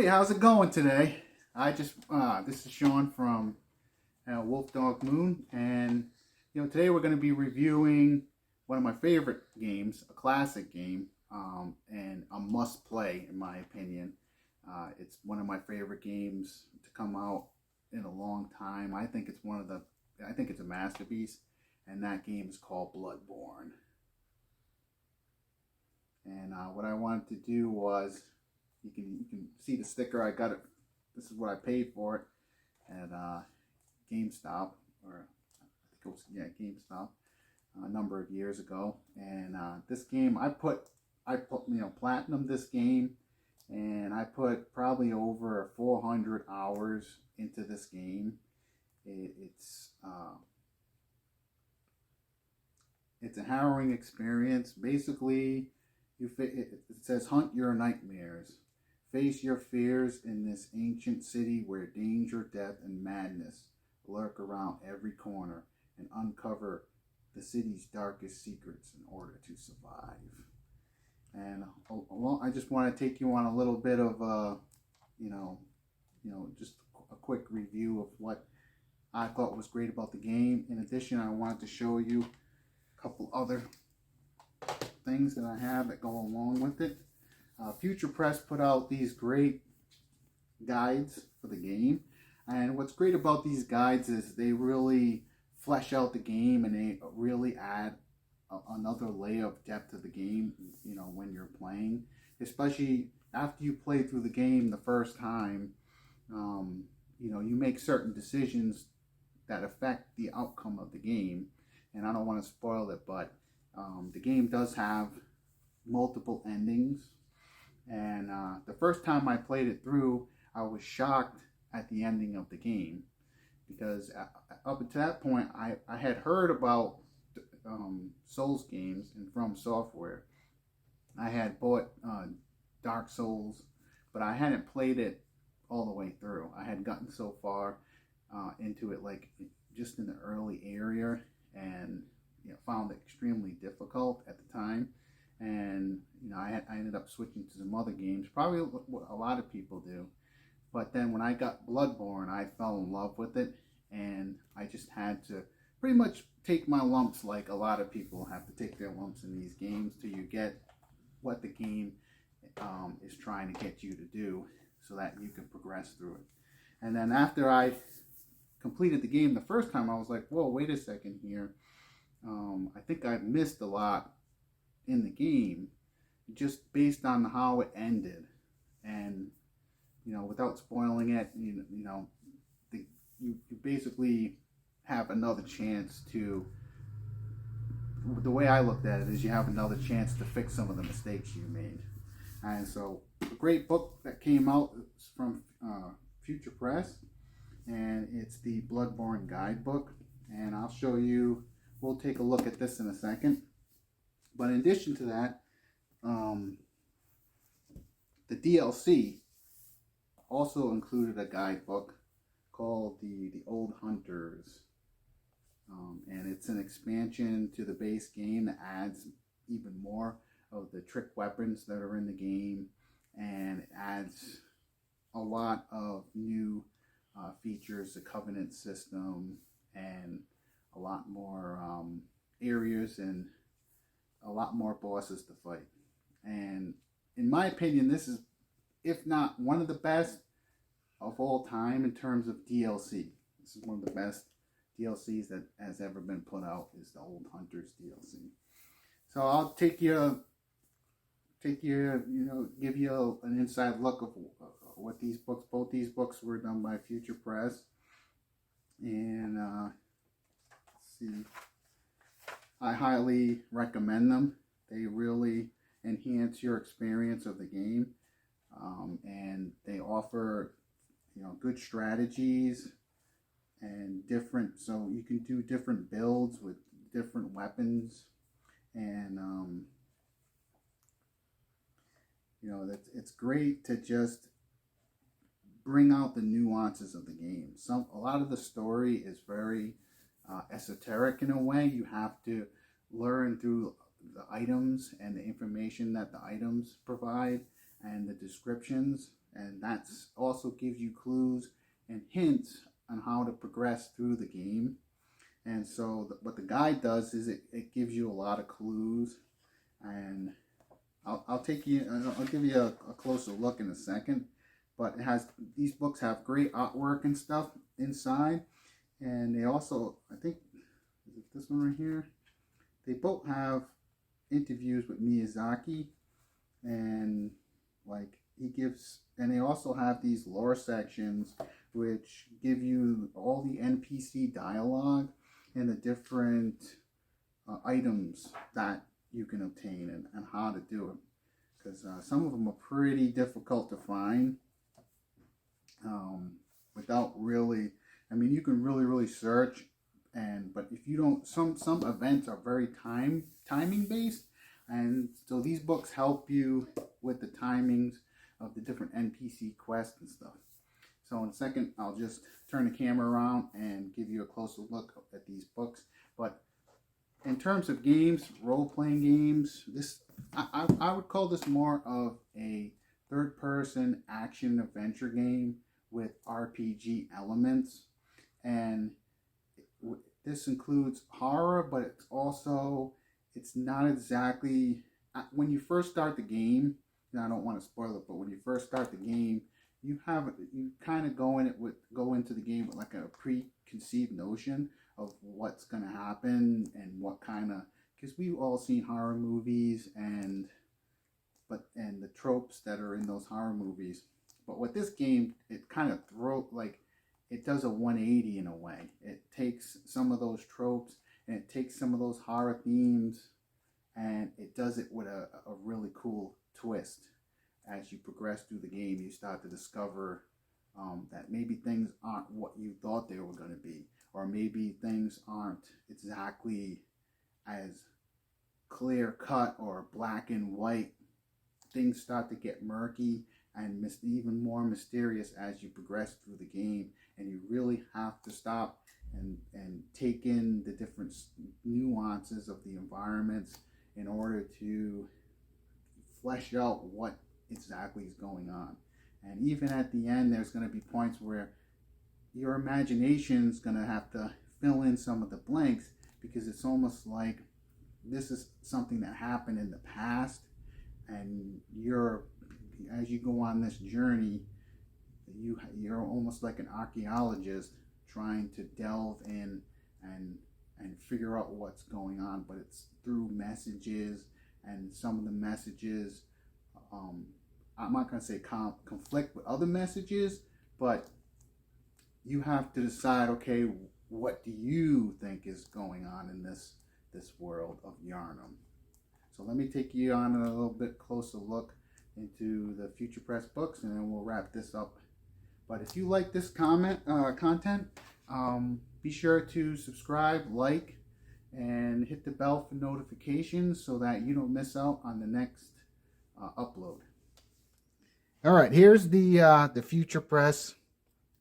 Hey, how's it going today? This is Sean from Wolf Dog Moon, and today we're going to be reviewing one of my favorite games, a classic game, and a must play in my opinion. It's one of my favorite games to come out in a long time. I think it's a masterpiece, and that game is called Bloodborne. And what I wanted to do was, you can see the sticker. I got it. This is what I paid for it at GameStop, or I think it was GameStop, a number of years ago. And this game, I put platinum this game, and I put probably over 400 hours into this game. It's a harrowing experience. Basically, it says hunt your nightmares. Face your fears in this ancient city where danger, death, and madness lurk around every corner, and uncover the city's darkest secrets in order to survive. And I just want to take you on a little bit of just a quick review of what I thought was great about the game. In addition, I wanted to show you a couple other things that I have that go along with it. Future Press put out these great guides for the game, and what's great about these guides is they really flesh out the game, and they really add another layer of depth to the game, when you're playing, especially after you play through the game the first time. You make certain decisions that affect the outcome of the game, and I don't want to spoil it, but the game does have multiple endings. And the first time I played it through, I was shocked at the ending of the game, because up until that point, I had heard about Souls games and From Software. I had bought Dark Souls, but I hadn't played it all the way through. I had gotten so far into it, like just in the early area, and found it extremely difficult at the time. And I ended up switching to some other games, probably what a lot of people do. But then when I got Bloodborne, I fell in love with it, and I just had to pretty much take my lumps, like a lot of people have to take their lumps in these games, till you get what the game is trying to get you to do, so that you can progress through it. And then after I completed the game the first time, I was like, whoa, wait a second here. I think I missed a lot in the game, just based on how it ended. And without spoiling it, you basically have another chance to, the way I looked at it is, you have another chance to fix some of the mistakes you made. And so, a great book that came out from Future Press, and it's the Bloodborne guidebook. And I'll show you, we'll take a look at this in a second. But in addition to that, the DLC also included a guidebook called the Old Hunters. And it's an expansion to the base game that adds even more of the trick weapons that are in the game, and it adds a lot of new features, the Covenant system, and a lot more areas, and a lot more bosses to fight. And in my opinion, this is, if not one of the best of all time in terms of DLC. This is one of the best DLCs that has ever been put out, is the Old Hunters DLC. So I'll give you an inside look of what these books, both these books were done by Future Press. And let's see. I highly recommend them. They really enhance your experience of the game, and they offer good strategies and so you can do different builds with different weapons, and it's great to just bring out the nuances of the game. A lot of the story is very esoteric in a way. You have to learn through the items and the information that the items provide, and the descriptions. and that's also gives you clues and hints on how to progress through the game. And so what the guide does is it gives you a lot of clues, and I'll give you a closer look in a second. But these books have great artwork and stuff inside, and they also, I think, is it this one right here? They both have interviews with Miyazaki, and like and they also have these lore sections which give you all the NPC dialogue and the different items that you can obtain and how to do it, because some of them are pretty difficult to find without really, I mean, you can really search, but if you don't, some events are very timing based, and so these books help you with the timings of the different NPC quests and stuff. So in a second, I'll just turn the camera around and give you a closer look at these books. But in terms of games, role-playing games, I would call this more of a third-person action-adventure game with RPG elements. And this includes horror, but it's not exactly, when you first start the game, and I don't want to spoil it, but when you first start the game, you kind of go into the game with like a preconceived notion of what's going to happen and what kind of, because we've all seen horror movies and the tropes that are in those horror movies. But with this game, it kind of it does a 180 in a way. It takes some of those tropes and it takes some of those horror themes, and it does it with a really cool twist. As you progress through the game, you start to discover that maybe things aren't what you thought they were going to be, or maybe things aren't exactly as clear cut or black and white. Things start to get murky and even more mysterious as you progress through the game, and you really have to stop and take in the different nuances of the environments in order to flesh out what exactly is going on. And even at the end, there's going to be points where your imagination is going to have to fill in some of the blanks, because it's almost like this is something that happened in the past, and as you go on this journey, you're almost like an archaeologist trying to delve in and figure out what's going on. But it's through messages, and some of the messages, I'm not going to say conflict with other messages, but you have to decide, okay, what do you think is going on in this world of Yarnum? So let me take you on a little bit closer look into the Future Press books, and then we'll wrap this up. But if you like this content, be sure to subscribe, like, and hit the bell for notifications so that you don't miss out on the next upload. All right, here's the Future Press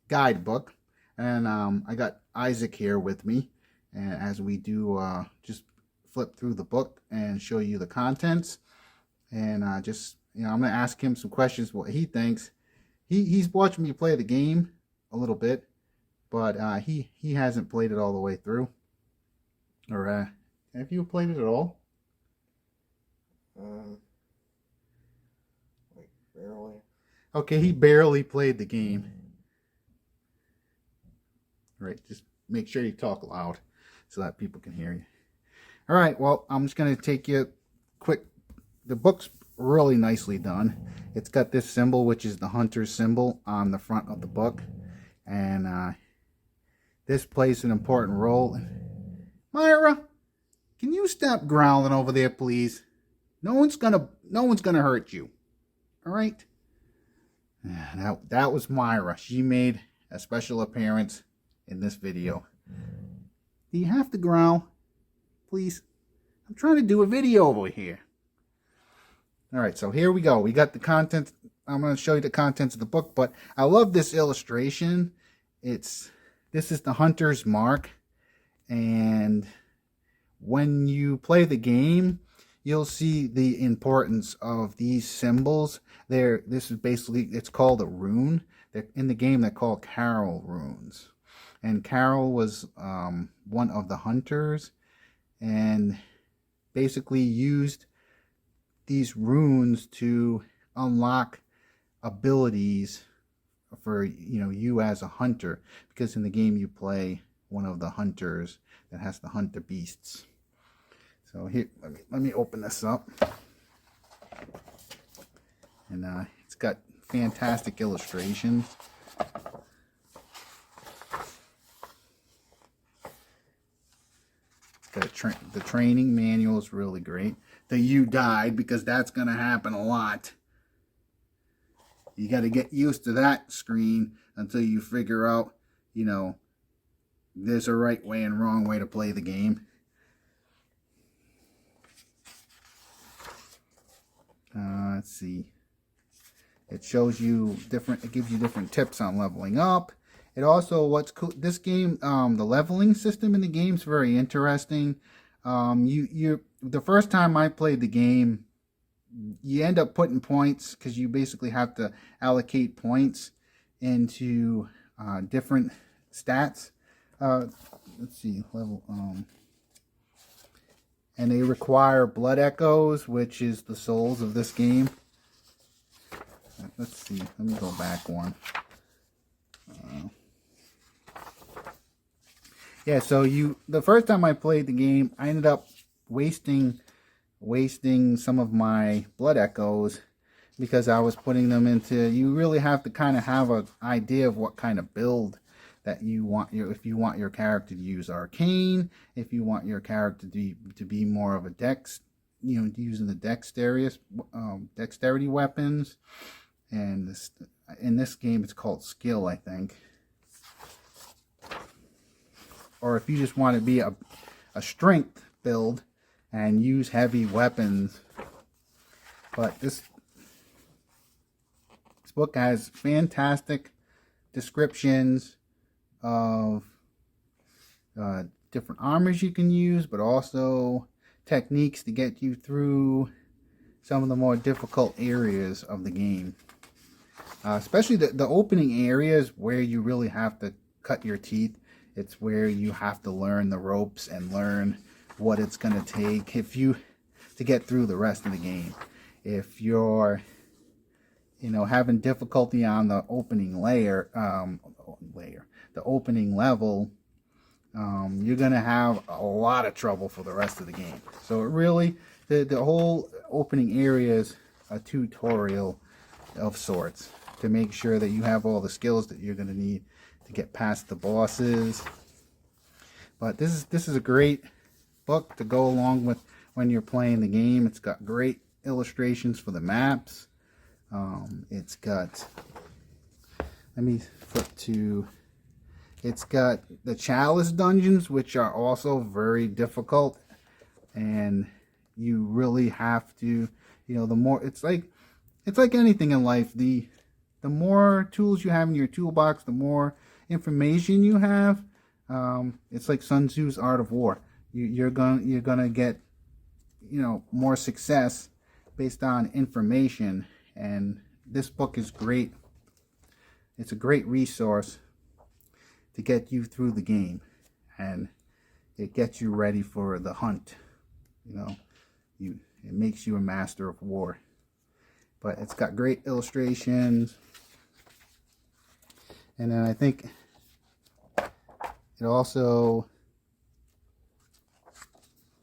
guidebook, and I got Isaac here with me, and as we do just flip through the book and show you the contents, and I'm gonna ask him some questions what he thinks. He's watched me play the game a little bit, but he hasn't played it all the way through. Or have you played it at all? Like barely. Okay, he barely played the game. All right, just make sure you talk loud so that people can hear you. All right, well, I'm just going to take you quick. The book's really nicely done. It's got this symbol, which is the hunter's symbol, on the front of the book. And this plays an important role. Myra, can you stop growling over there, please? No one's gonna hurt you. All right? That was Myra. She made a special appearance in this video. Do you have to growl? Please? I'm trying to do a video over here. All right, so here we go. We got the content. I'm going to show you the contents of the book, but I love this illustration. This is the hunter's mark, and when you play the game, you'll see the importance of these symbols. This is basically, it's called a rune. In the game, they're called Carol runes. And Carol was one of the hunters, and basically used these runes to unlock abilities for you as a hunter, because in the game you play one of the hunters that has to hunt the beasts. So here, let me open this up, and it's got fantastic illustrations. The training manual is really great. The "you died," because that's going to happen a lot. You got to get used to that screen until you figure out, there's a right way and wrong way to play the game. Let's see. It shows you it gives you different tips on leveling up. It also, what's cool, this game, the leveling system in the game is very interesting. The first time I played the game, you end up putting points, because you basically have to allocate points into different stats. Let's see, level, and they require blood echoes, which is the souls of this game. Let's see, let me go back one. Yeah, so the first time I played the game, I ended up wasting some of my blood echoes, because I was putting them into, you really have to kind of have an idea of what kind of build that you want. If you want your character to use arcane, if you want your character to be more of a dex, using the dexterity weapons. And in this game it's called skill, I think. Or if you just want to be a strength build and use heavy weapons. But this book has fantastic descriptions of different armors you can use, but also techniques to get you through some of the more difficult areas of the game. Especially the opening areas where you really have to cut your teeth. It's where you have to learn the ropes and learn what it's going to take to get through the rest of the game. If you're having difficulty on the opening the opening level, you're going to have a lot of trouble for the rest of the game. So it really, the whole opening area is a tutorial of sorts to make sure that you have all the skills that you're going to need to get past the bosses. But this is a great book to go along with when you're playing the game. It's got great illustrations for the maps. It's got, let me flip to, it's got the chalice dungeons, which are also very difficult, and you really have to, the more, it's like anything in life, the more tools you have in your toolbox, the more information you have. It's like Sun Tzu's Art of War. You're gonna get more success based on information, and this book is great. It's a great resource to get you through the game, and it gets you ready for the hunt. It makes you a master of war. But it's got great illustrations. And then I think it also,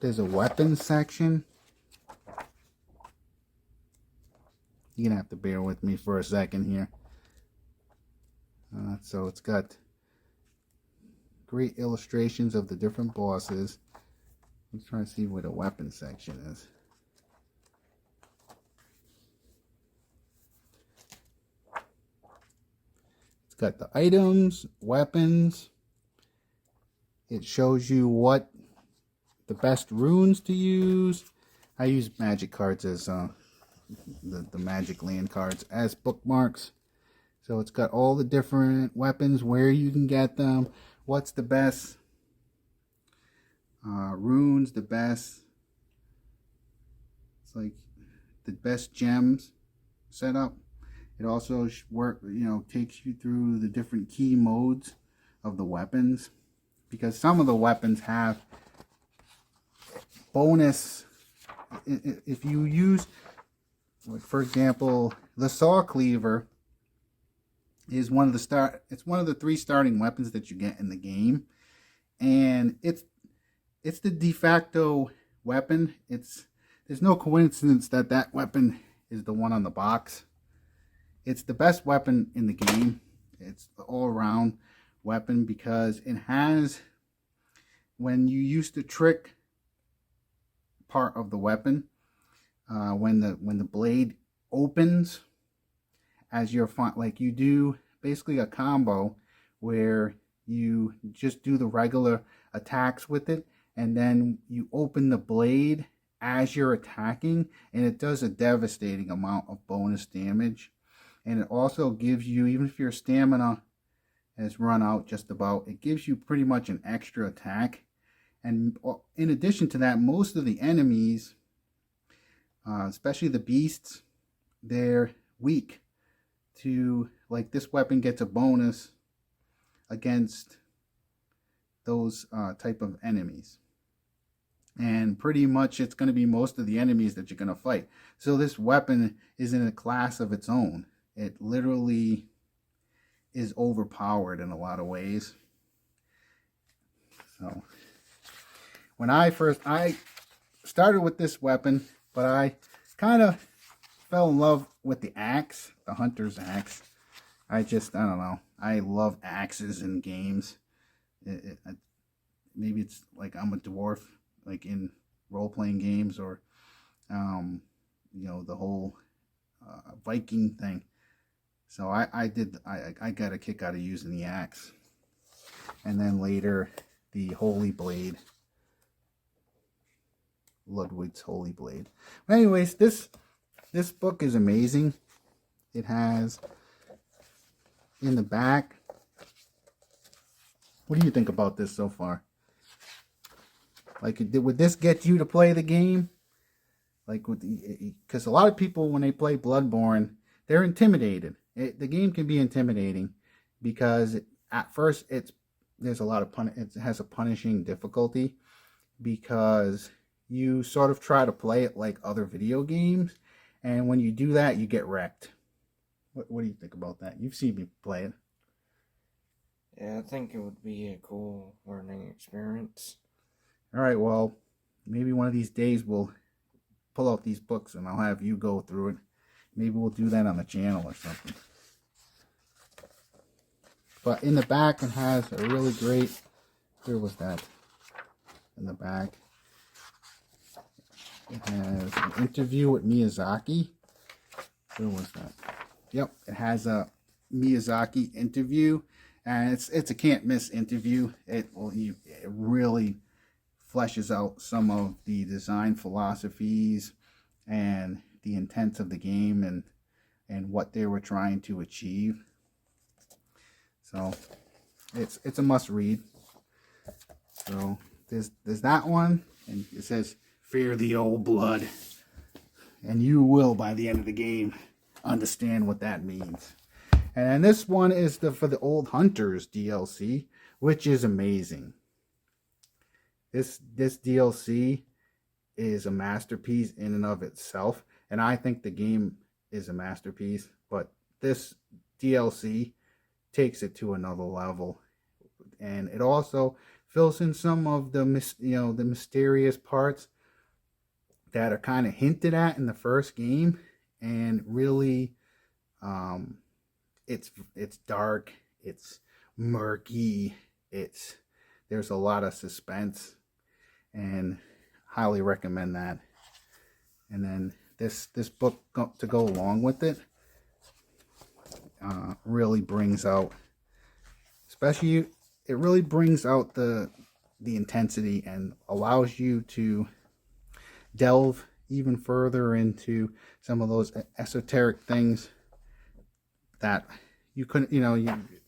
there's a weapons section. You're going to have to bear with me for a second here. So it's got great illustrations of the different bosses. I'm trying to see where the weapons section is. Got the items, weapons. It shows you what the best runes to use. I use magic cards as the magic land cards as bookmarks. So it's got all the different weapons, where you can get them, what's the best runes, the best It's like the best gems set up. It also takes you through the different key modes of the weapons, because some of the weapons have bonus. If you use, like, for example, the saw cleaver is one of the 3 starting weapons that you get in the game, and it's the de facto weapon. There's no coincidence that that weapon is the one on the box. It's the best weapon in the game. It's the all-around weapon because it has, when you use the trick part of the weapon, when the blade opens, as you're like, you do basically a combo where you just do the regular attacks with it, and then you open the blade as you're attacking, and it does a devastating amount of bonus damage. And it also gives you, even if your stamina has run out just about, it gives you pretty much an extra attack. And in addition to that, most of the enemies, especially the beasts, they're weak to, like, this weapon gets a bonus against those type of enemies. And pretty much it's going to be most of the enemies that you're going to fight. So this weapon is in a class of its own. It literally is overpowered in a lot of ways. So when I started with this weapon, but I kind of fell in love with the axe, the hunter's axe. I don't know. I love axes in games. Maybe it's like I'm a dwarf, like in role-playing games, or the whole Viking thing. So I got a kick out of using the axe. And then later, the Holy Blade. Ludwig's Holy Blade. But anyways, this book is amazing. It has, in the back, what do you think about this so far? Like, would this get you to play the game? Like, because a lot of people, when they play Bloodborne, they're intimidated. The game can be intimidating because at first it has a punishing difficulty, because you sort of try to play it like other video games, and when you do that, you get wrecked. What do you think about that? You've seen me play it. Yeah, I think it would be a cool learning experience. All right, well, maybe one of these days we'll pull out these books and I'll have you go through it. Maybe we'll do that on the channel or something. But in the back, it has a really great, where was that? In the back, it has an interview with Miyazaki. Where was that? Yep, it has a Miyazaki interview, and it's a can't miss interview. It really fleshes out some of the design philosophies and the intent of the game, and what they were trying to achieve. So it's a must read. So there's that one, and it says fear the old blood, and you will, by the end of the game, understand what that means. And this one is for the Old Hunters DLC, which is amazing. This DLC is a masterpiece in and of itself, and I think the game is a masterpiece, but this DLC takes it to another level. And it also fills in some of the mysterious parts that are kind of hinted at in the first game, and really it's dark, it's murky, there's a lot of suspense, and highly recommend that. And then this book to go along with it really brings out, especially, it really brings out the intensity and allows you to delve even further into some of those esoteric things that you couldn't,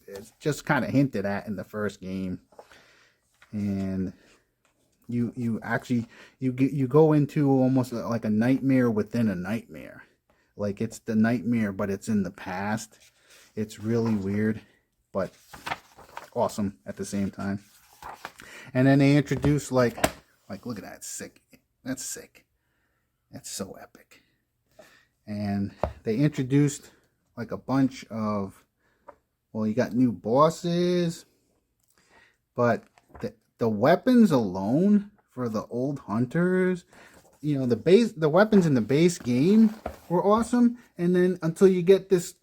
it's just kind of hinted at in the first game. And you actually you go into almost like a nightmare within a nightmare. Like it's the nightmare, but it's in the past. It's really weird, but awesome at the same time. And then they introduce like look at that, sick. That's sick. That's so epic. And they introduced like a bunch of, well, you got new bosses, but the weapons alone for the old hunters, you know, the weapons in the base game were awesome, and then until you get this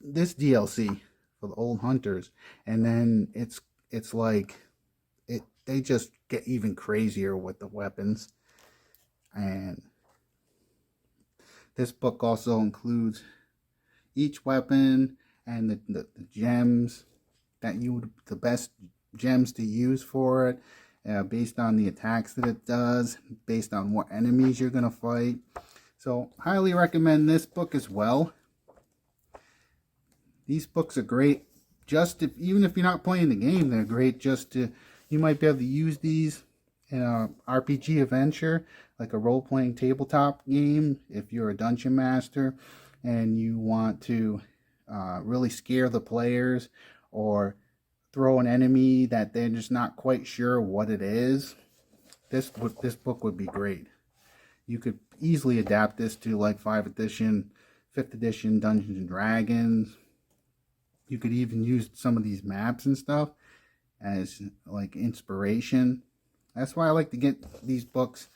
DLC for the old hunters, and then it's like they just get even crazier with the weapons. And this book also includes each weapon and the gems that the best gems to use for it, based on the attacks that it does, based on what enemies you're going to fight. So highly recommend this book as well. These books are great even if you're not playing the game, they're great you might be able to use these in a RPG adventure, like a role-playing tabletop game, if you're a dungeon master and you want to really scare the players or throw an enemy that they're just not quite sure what it is. This book would be great. You could easily adapt this to like 5th edition Dungeons and Dragons. You could even use some of these maps and stuff as like inspiration. That's why I like to get these books.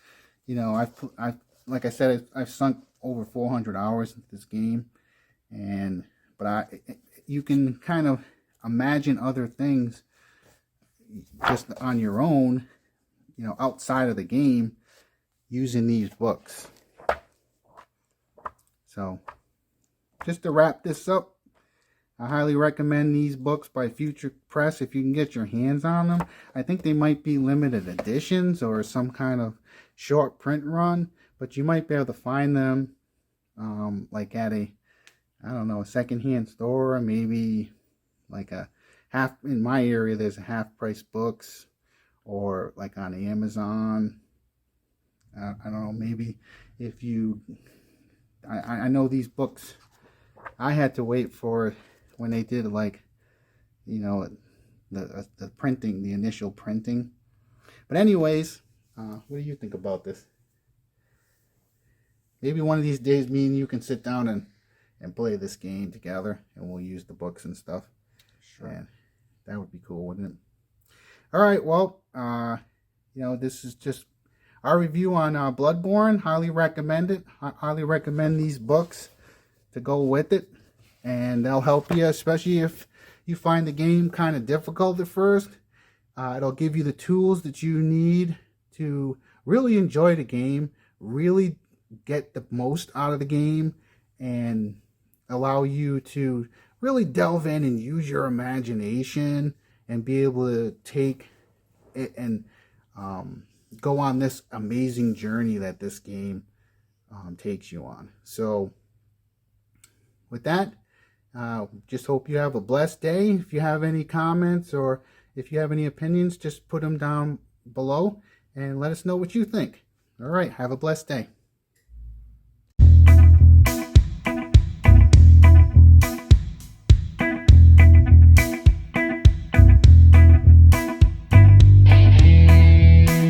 You know, I've like I said, I've sunk over 400 hours into this game, but you can kind of imagine other things just on your own, you know, outside of the game, using these books. So just to wrap this up, I highly recommend these books by Future Press if you can get your hands on them. I think they might be limited editions or some kind of short print run, but you might be able to find them like at a secondhand store, or maybe like in my area there's a half price books, or like on Amazon. I don't know, maybe if you I know these books I had to wait for when they did, like, you know, the printing, the initial printing. But anyways, what do you think about this? Maybe one of these days me and you can sit down and play this game together, and we'll use the books and stuff. Sure. And that would be cool, wouldn't it? All right, well, you know, this is just our review on Bloodborne. Highly recommend it. Highly recommend these books to go with it, and they'll help you, especially if you find the game kind of difficult at first. It'll give you the tools that you need to really enjoy the game, really get the most out of the game, and allow you to really delve in and use your imagination and be able to take it and go on this amazing journey that this game takes you on. So with that, just hope you have a blessed day. If you have any comments or if you have any opinions, just put them down below and let us know what you think. All right, have a blessed day.